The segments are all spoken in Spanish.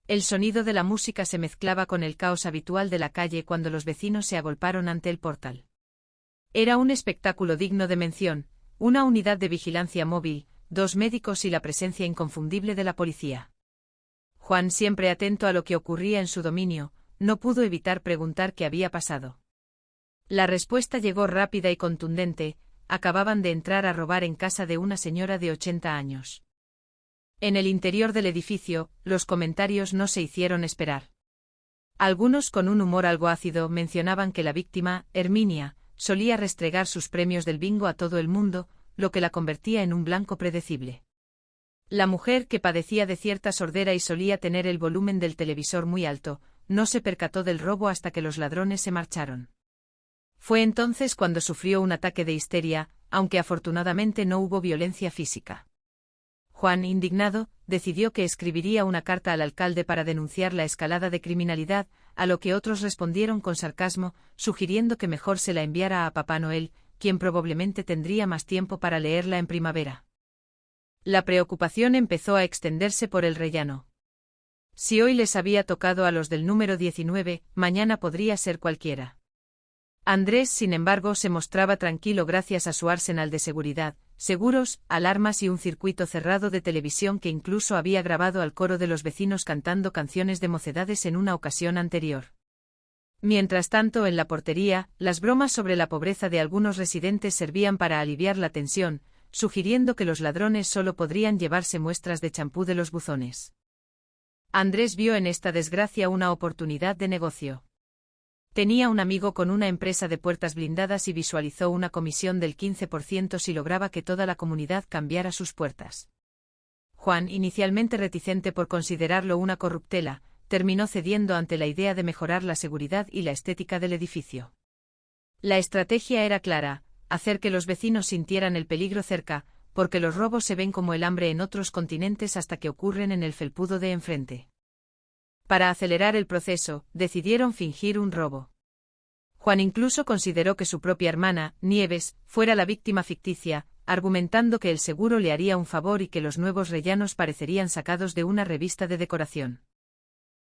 El sonido de la música se mezclaba con el caos habitual de la calle cuando los vecinos se agolparon ante el portal. Era un espectáculo digno de mención, una unidad de vigilancia móvil, 2 médicos y la presencia inconfundible de la policía. Juan, siempre atento a lo que ocurría en su dominio, no pudo evitar preguntar qué había pasado. La respuesta llegó rápida y contundente: acababan de entrar a robar en casa de una señora de 80 años. En el interior del edificio, los comentarios no se hicieron esperar. Algunos, con un humor algo ácido, mencionaban que la víctima, Herminia, solía restregar sus premios del bingo a todo el mundo, lo que la convertía en un blanco predecible. La mujer, que padecía de cierta sordera y solía tener el volumen del televisor muy alto, no se percató del robo hasta que los ladrones se marcharon. Fue entonces cuando sufrió un ataque de histeria, aunque afortunadamente no hubo violencia física. Juan, indignado, decidió que escribiría una carta al alcalde para denunciar la escalada de criminalidad, a lo que otros respondieron con sarcasmo, sugiriendo que mejor se la enviara a Papá Noel, quien probablemente tendría más tiempo para leerla en primavera. La preocupación empezó a extenderse por el rellano. Si hoy les había tocado a los del número 19, mañana podría ser cualquiera. Andrés, sin embargo, se mostraba tranquilo gracias a su arsenal de seguridad, seguros, alarmas y un circuito cerrado de televisión que incluso había grabado al coro de los vecinos cantando canciones de Mocedades en una ocasión anterior. Mientras tanto, en la portería, las bromas sobre la pobreza de algunos residentes servían para aliviar la tensión, sugiriendo que los ladrones solo podrían llevarse muestras de champú de los buzones. Andrés vio en esta desgracia una oportunidad de negocio. Tenía un amigo con una empresa de puertas blindadas y visualizó una comisión del 15% si lograba que toda la comunidad cambiara sus puertas. Juan, inicialmente reticente por considerarlo una corruptela, terminó cediendo ante la idea de mejorar la seguridad y la estética del edificio. La estrategia era clara: hacer que los vecinos sintieran el peligro cerca, porque los robos se ven como el hambre en otros continentes hasta que ocurren en el felpudo de enfrente. Para acelerar el proceso, decidieron fingir un robo. Juan incluso consideró que su propia hermana, Nieves, fuera la víctima ficticia, argumentando que el seguro le haría un favor y que los nuevos rellanos parecerían sacados de una revista de decoración.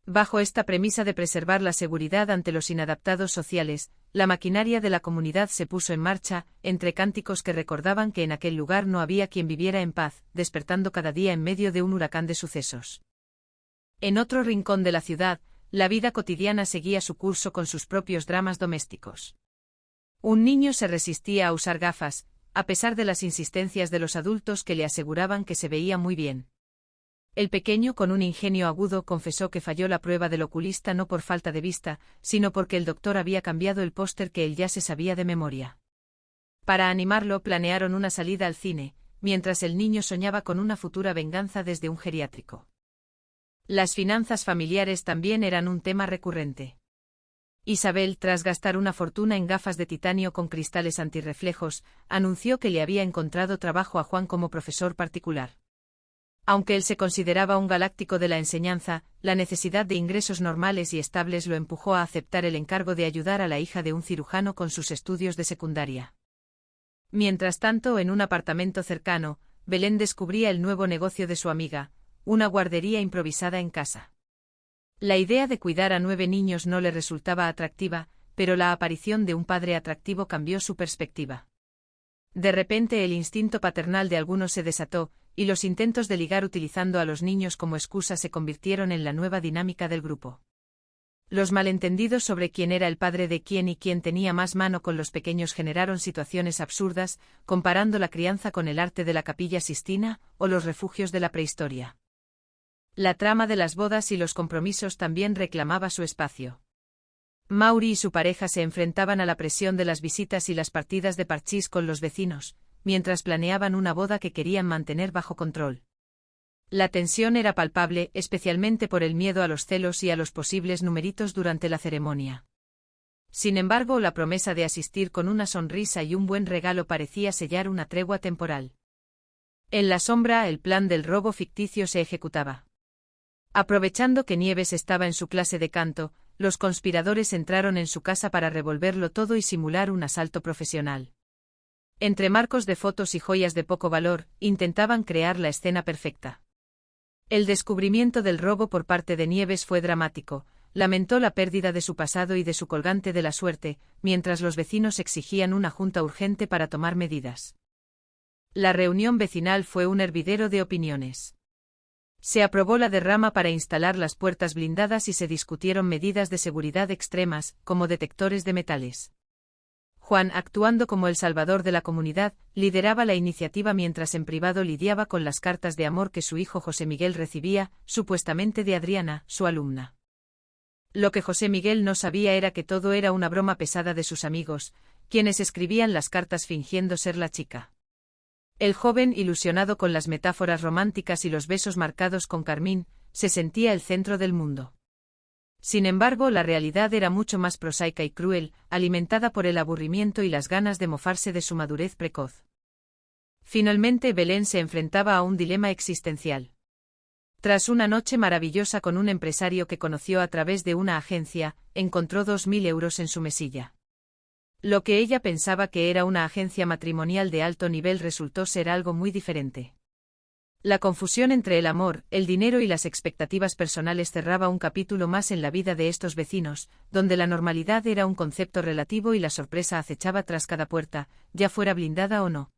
Bajo esta premisa de preservar la seguridad ante los inadaptados sociales, la maquinaria de la comunidad se puso en marcha, entre cánticos que recordaban que en aquel lugar no había quien viviera en paz, despertando cada día en medio de un huracán de sucesos. En otro rincón de la ciudad, la vida cotidiana seguía su curso con sus propios dramas domésticos. Un niño se resistía a usar gafas, a pesar de las insistencias de los adultos que le aseguraban que se veía muy bien. El pequeño, con un ingenio agudo, confesó que falló la prueba del oculista no por falta de vista, sino porque el doctor había cambiado el póster que él ya se sabía de memoria. Para animarlo, planearon una salida al cine, mientras el niño soñaba con una futura venganza desde un geriátrico. Las finanzas familiares también eran un tema recurrente. Isabel, tras gastar una fortuna en gafas de titanio con cristales antirreflejos, anunció que le había encontrado trabajo a Juan como profesor particular. Aunque él se consideraba un galáctico de la enseñanza, la necesidad de ingresos normales y estables lo empujó a aceptar el encargo de ayudar a la hija de un cirujano con sus estudios de secundaria. Mientras tanto, en un apartamento cercano, Belén descubría el nuevo negocio de su amiga, una guardería improvisada en casa. La idea de cuidar a 9 niños no le resultaba atractiva, pero la aparición de un padre atractivo cambió su perspectiva. De repente el instinto paternal de algunos se desató, y los intentos de ligar utilizando a los niños como excusa se convirtieron en la nueva dinámica del grupo. Los malentendidos sobre quién era el padre de quién y quién tenía más mano con los pequeños generaron situaciones absurdas, comparando la crianza con el arte de la Capilla Sistina o los refugios de la prehistoria. La trama de las bodas y los compromisos también reclamaba su espacio. Mauri y su pareja se enfrentaban a la presión de las visitas y las partidas de parchís con los vecinos, mientras planeaban una boda que querían mantener bajo control. La tensión era palpable, especialmente por el miedo a los celos y a los posibles numeritos durante la ceremonia. Sin embargo, la promesa de asistir con una sonrisa y un buen regalo parecía sellar una tregua temporal. En la sombra, el plan del robo ficticio se ejecutaba. Aprovechando que Nieves estaba en su clase de canto, los conspiradores entraron en su casa para revolverlo todo y simular un asalto profesional. Entre marcos de fotos y joyas de poco valor, intentaban crear la escena perfecta. El descubrimiento del robo por parte de Nieves fue dramático. Lamentó la pérdida de su pasado y de su colgante de la suerte, mientras los vecinos exigían una junta urgente para tomar medidas. La reunión vecinal fue un hervidero de opiniones. Se aprobó la derrama para instalar las puertas blindadas y se discutieron medidas de seguridad extremas, como detectores de metales. Juan, actuando como el salvador de la comunidad, lideraba la iniciativa mientras en privado lidiaba con las cartas de amor que su hijo José Miguel recibía, supuestamente de Adriana, su alumna. Lo que José Miguel no sabía era que todo era una broma pesada de sus amigos, quienes escribían las cartas fingiendo ser la chica. El joven, ilusionado con las metáforas románticas y los besos marcados con carmín, se sentía el centro del mundo. Sin embargo, la realidad era mucho más prosaica y cruel, alimentada por el aburrimiento y las ganas de mofarse de su madurez precoz. Finalmente, Belén se enfrentaba a un dilema existencial. Tras una noche maravillosa con un empresario que conoció a través de una agencia, encontró 2.000 euros en su mesilla. Lo que ella pensaba que era una agencia matrimonial de alto nivel resultó ser algo muy diferente. La confusión entre el amor, el dinero y las expectativas personales cerraba un capítulo más en la vida de estos vecinos, donde la normalidnormalidad era un concepto relativo y la sorpresa acechaba tras cada puerta, ya fuera blindada o no.